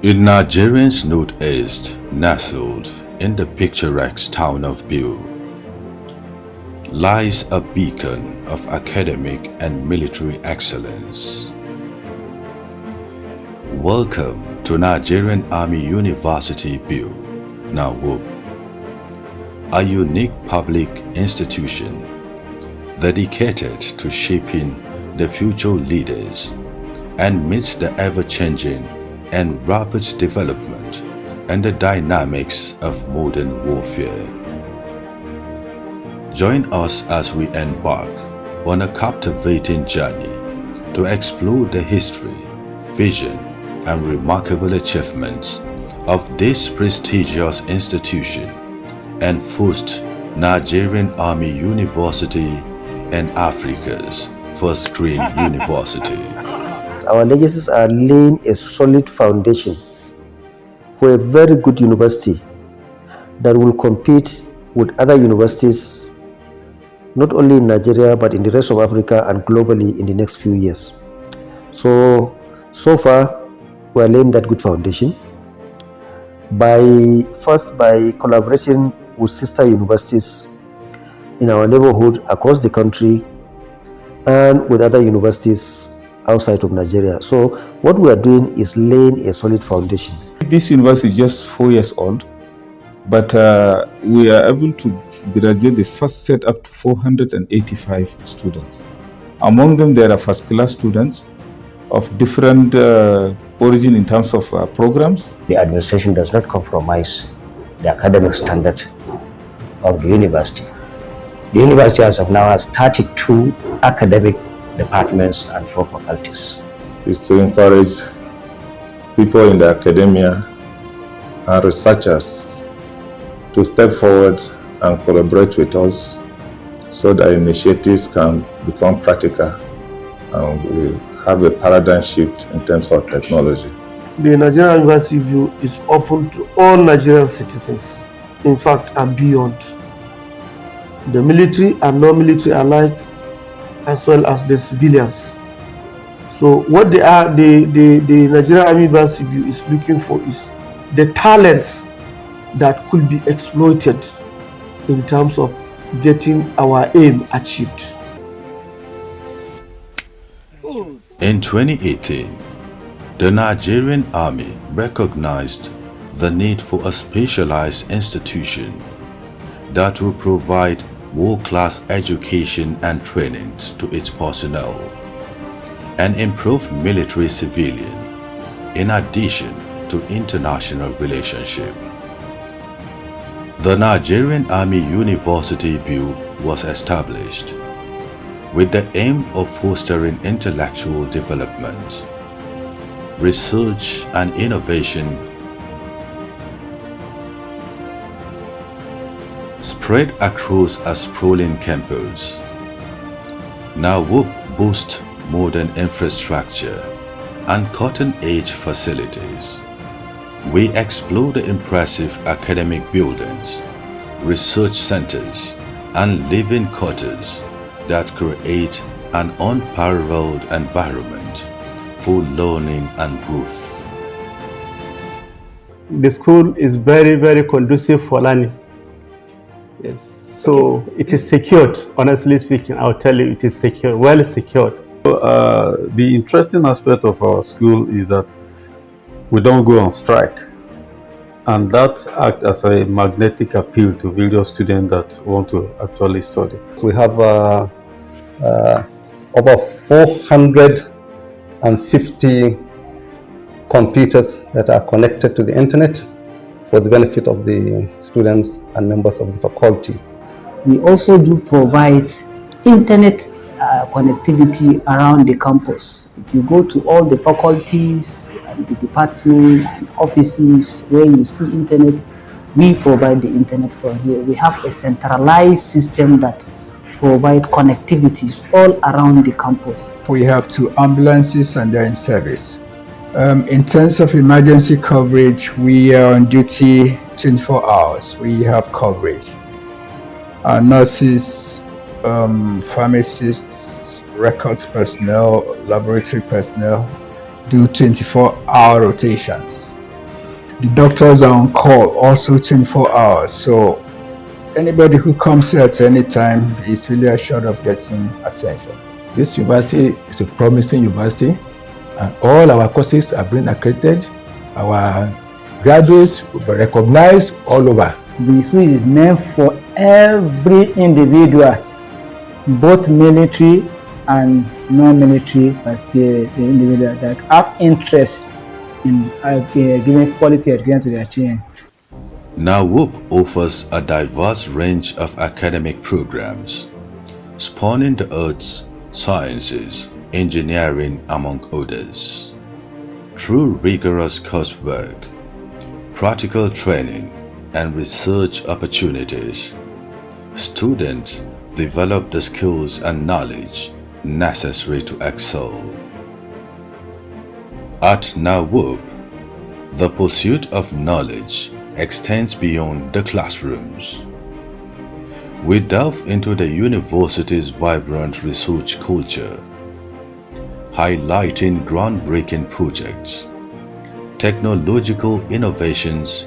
In Nigerian's northeast, nestled in the picturesque town of Biu, lies a beacon of academic and military excellence. Welcome to Nigerian Army University Biu, NAUB, a unique public institution dedicated to shaping the future leaders and meets the ever-changing and rapid development and the dynamics of modern warfare. Join us as we embark on a captivating journey to explore the history, vision, and remarkable achievements of this prestigious institution and first Nigerian Army University and Africa's first green university. Our legacies are laying a solid foundation for a very good university that will compete with other universities not only in Nigeria but in the rest of Africa and globally in the next few years. So far we are laying that good foundation by collaborating with sister universities in our neighborhood across the country and with other universities outside of Nigeria. So what we are doing is laying a solid foundation. This university is just 4 years old, but we are able to graduate the first set up to 485 students. Among them, there are first-class students of different origin in terms of programs. The administration does not compromise the academic standard of the university. The university as of now has 32 academic departments and 4 faculties. Is to encourage people in the academia and researchers to step forward and collaborate with us so that initiatives can become practical and we have a paradigm shift in terms of technology. The Nigerian University View is open to all Nigerian citizens, in fact and beyond. The military and non-military alike, as well as the civilians. So what the Nigerian Army University View is looking for is the talents that could be exploited in terms of getting our aim achieved. In 2018, the Nigerian Army recognized the need for a specialized institution that will provide world-class education and training to its personnel and improve military civilian in addition to international relationship. The Nigerian Army University Biu was established with the aim of fostering intellectual development, research and innovation spread across a sprawling campus. NAUB boasts modern infrastructure and cutting-edge facilities. We explore the impressive academic buildings, research centers, and living quarters that create an unparalleled environment for learning and growth. The school is very, very conducive for learning. Yes, so it is secured. Honestly speaking, I'll tell you, it is secure, well secured. The interesting aspect of our school is that we don't go on strike, and that acts as a magnetic appeal to various students that want to actually study. We have over 450 computers that are connected to the internet for the benefit of the students and members of the faculty. We also do provide internet connectivity around the campus. If you go to all the faculties and the departments and offices where you see internet, we provide the internet from here. We have a centralized system that provide connectivities all around the campus. We have 2 ambulances and they're in service. In terms of emergency coverage, we are on duty 24 hours. We have coverage. Our nurses, pharmacists, records personnel, laboratory personnel do 24-hour rotations. The doctors are on call also 24 hours. So anybody who comes here at any time is really assured of getting attention. This university is a promising university, and all our courses are being accredited. Our graduates will be recognized all over. The school is meant for every individual, both military and non-military, as the individual that have interest in giving quality education to their children. NAUB offers a diverse range of academic programs, spanning the arts, sciences, engineering, among others. Through rigorous coursework, practical training, and research opportunities, students develop the skills and knowledge necessary to excel. At NAUB, the pursuit of knowledge extends beyond the classrooms. We delve into the university's vibrant research culture, highlighting groundbreaking projects, technological innovations,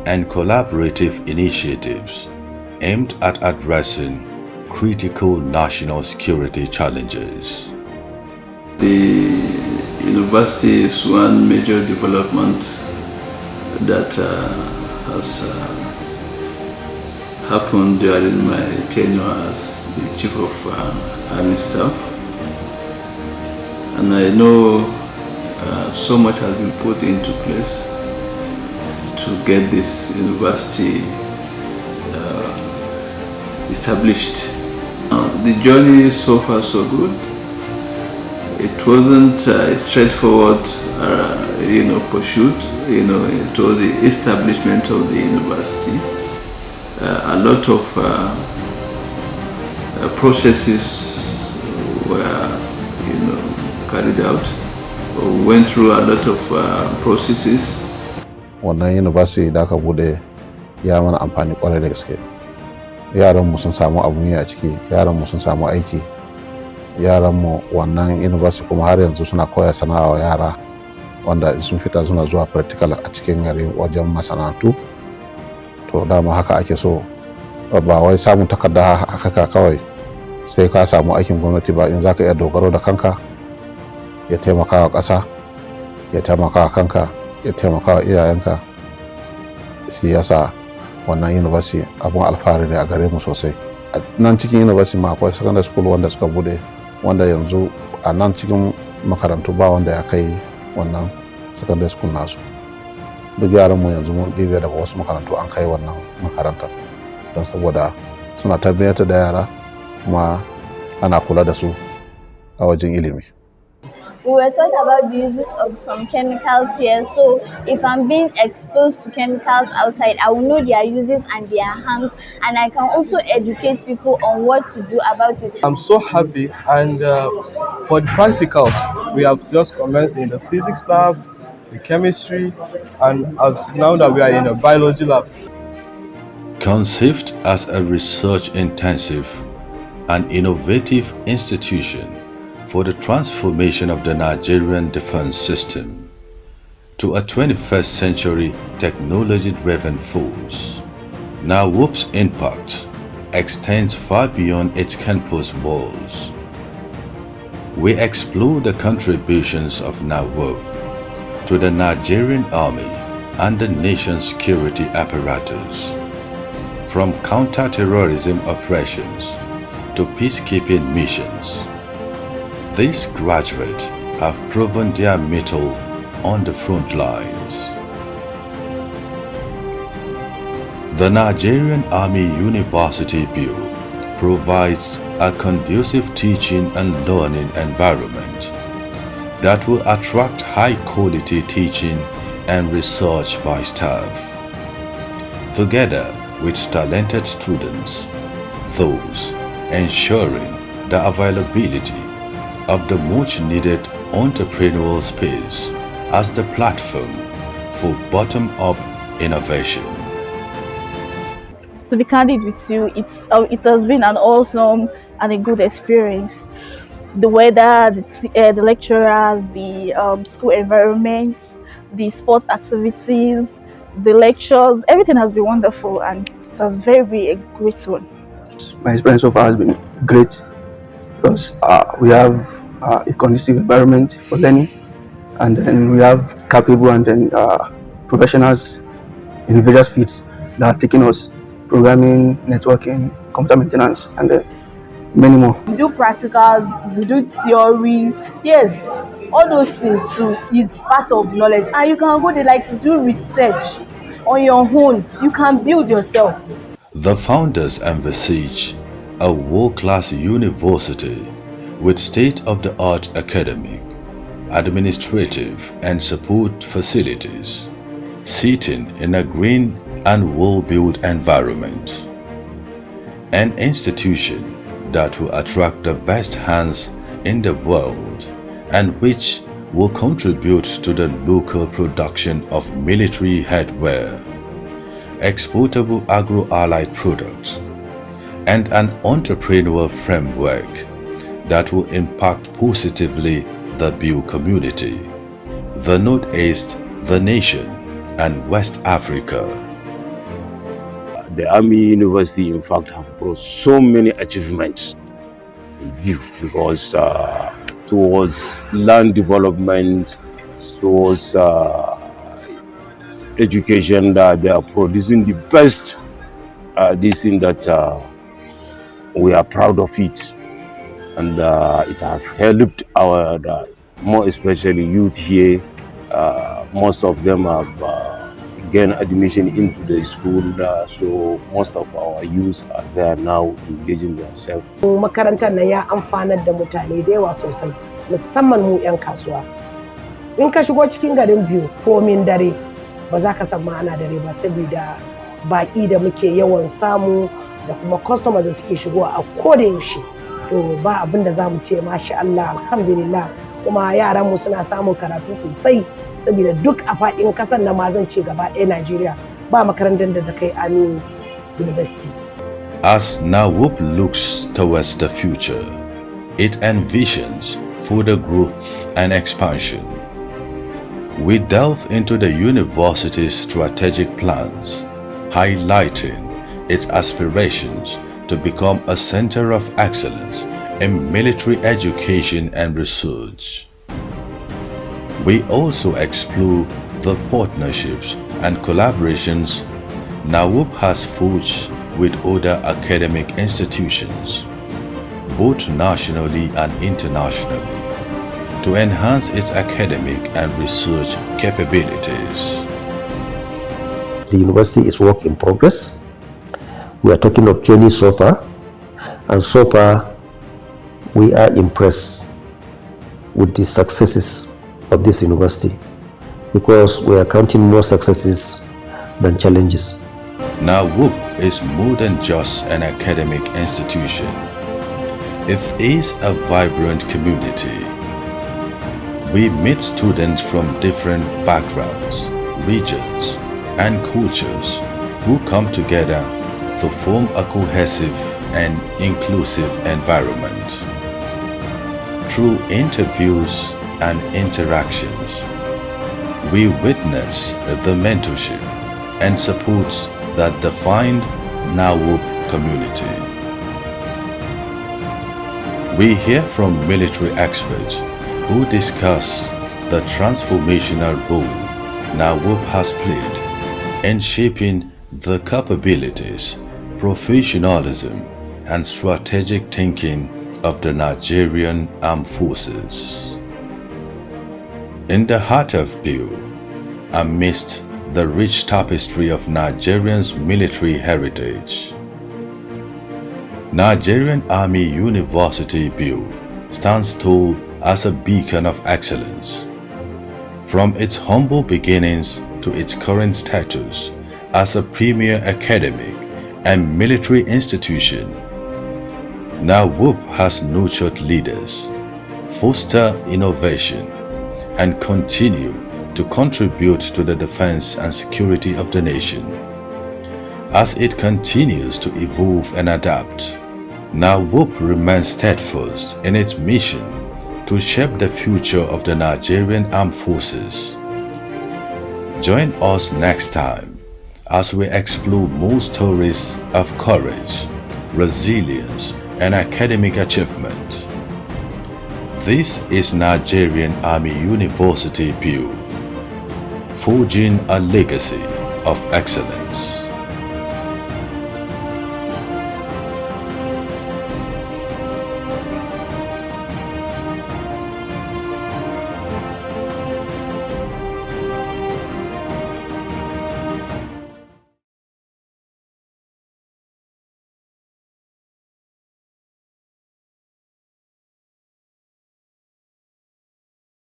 and collaborative initiatives aimed at addressing critical national security challenges. The university is one major development that has happened during my tenure as the Chief of Army Staff, and I know so much has been put into place to get this university established. The journey so far so good. It wasn't a straightforward pursuit. It was the establishment of the university. A lot of processes were carried out. We went through a lot of processes. Wannan university da aka bude ya mana amfani kwarai da gaske. Yaran mu sun samu abun yi a ciki, yaran mu sun samu aiki. Yaran mu wannan university kuma har yanzu suna koya sana'a wa yara wanda sun fita suna zuwa practical a cikin gari wajen masana'antu. To dama haka ake so, ba wai samun takarda haka kawai sai ka samu aikin gwamnati ba, in zaka iya dogaro da kanka, ya taimaka wa ƙasa, ya taimaka wa kanka, ya taimaka wa iyayenka. Shi yasa wannan university abun alfahari ne a gare mu sosai. A nan cikin university ma akwai secondary school wanda suka bude, wanda yanzu a nan cikin makarantu ba wanda ya kai wannan secondary school nasu. Duk yaran mu yanzu mun ɗibe daga wasu makarantu an kai wannan makaranta, don saboda suna tarbiyyar da yara kuma ana kula da su a wajen ilimi. We were taught about the uses of some chemicals here, so if I'm being exposed to chemicals outside, I will know their uses and their harms, and I can also educate people on what to do about it. I'm so happy, and for the practicals, we have just commenced in the physics lab, the chemistry, and as now that we are in a biology lab. Conceived as a research-intensive and innovative institution for the transformation of the Nigerian defense system to a 21st century technology-driven force, NAUB's impact extends far beyond its campus walls. We explore the contributions of NAUB to the Nigerian Army and the nation's security apparatus, from counter-terrorism operations to peacekeeping missions. These graduates have proven their mettle on the front lines. The Nigerian Army University Bureau provides a conducive teaching and learning environment that will attract high-quality teaching and research by staff, together with talented students, thus ensuring the availability of the much-needed entrepreneurial space as the platform for bottom-up innovation. To be candid with you, it has been an awesome and a good experience. The weather, the lecturers, the school environments, the sports activities, the lectures, everything has been wonderful, and it has very a great one. My experience so far has been great because we have a conducive environment for learning, and then we have capable and then professionals in various fields that are taking us: programming, networking, computer maintenance, and many more. We do practicals, we do theory. Yes, all those things too is part of knowledge, and you can go there like do research on your own. You can build yourself. The founders envisage a world-class university with state-of-the-art academic, administrative and support facilities, sitting in a green and well-built environment. An institution that will attract the best hands in the world and which will contribute to the local production of military hardware, exportable agro-allied products, and an entrepreneurial framework that will impact positively the Biu community, the Northeast, the nation, and West Africa. The Army University, in fact, have brought so many achievements in view because towards land development, towards education, that they are producing the best this thing that we are proud of it, and it has helped our more especially youth here. Most of them have gained admission into the school, so most of our youth are there now engaging themselves. Makarantar nan ya amfanar da mutane da yawa sosai, musamman mu 'yan kasuwa. In ka shigo cikin garin Biu komin dare ba za ka san ma ana dare ba, saboda baki da muke yawan samu da kuma customers da suke shigowa a koda yaushe. To ba abin da za mu ce masha Allah, alhamdulillah, kuma yaran mu suna samun karatu sosai saboda duk a faɗin ƙasar na ma zan ce gaba ɗaya Najeriya ba makarantar da ta kai Aminu University. As NAUB looks towards the future, it envisions further growth and expansion. We delve into the university's strategic plans, highlighting its aspirations to become a center of excellence in military education and research. We also explore the partnerships and collaborations NAUB has forged with other academic institutions, both nationally and internationally, to enhance its academic and research capabilities. The university is work in progress. We are talking of journey so far, and so far we are impressed with the successes of this university because we are counting more successes than challenges. NAUB is more than just an academic institution. It is a vibrant community. We meet students from different backgrounds, regions, and cultures who come together to form a cohesive and inclusive environment. Through interviews and interactions, we witness the mentorship and supports that define NAUB community. We hear from military experts who discuss the transformational role NAUB has played in shaping the capabilities, professionalism, and strategic thinking of the Nigerian Armed Forces. In the heart of Biu, amidst the rich tapestry of Nigerians' military heritage, Nigerian Army University Biu stands tall as a beacon of excellence. From its humble beginnings to its current status as a premier academic and military institution, NAUB has nurtured leaders, fostered innovation, and continue to contribute to the defense and security of the nation. As it continues to evolve and adapt, NAUB remains steadfast in its mission to shape the future of the Nigerian Armed Forces. Join us next time as we explore more stories of courage, resilience, and academic achievement. This is Nigerian Army University PU, forging a legacy of excellence.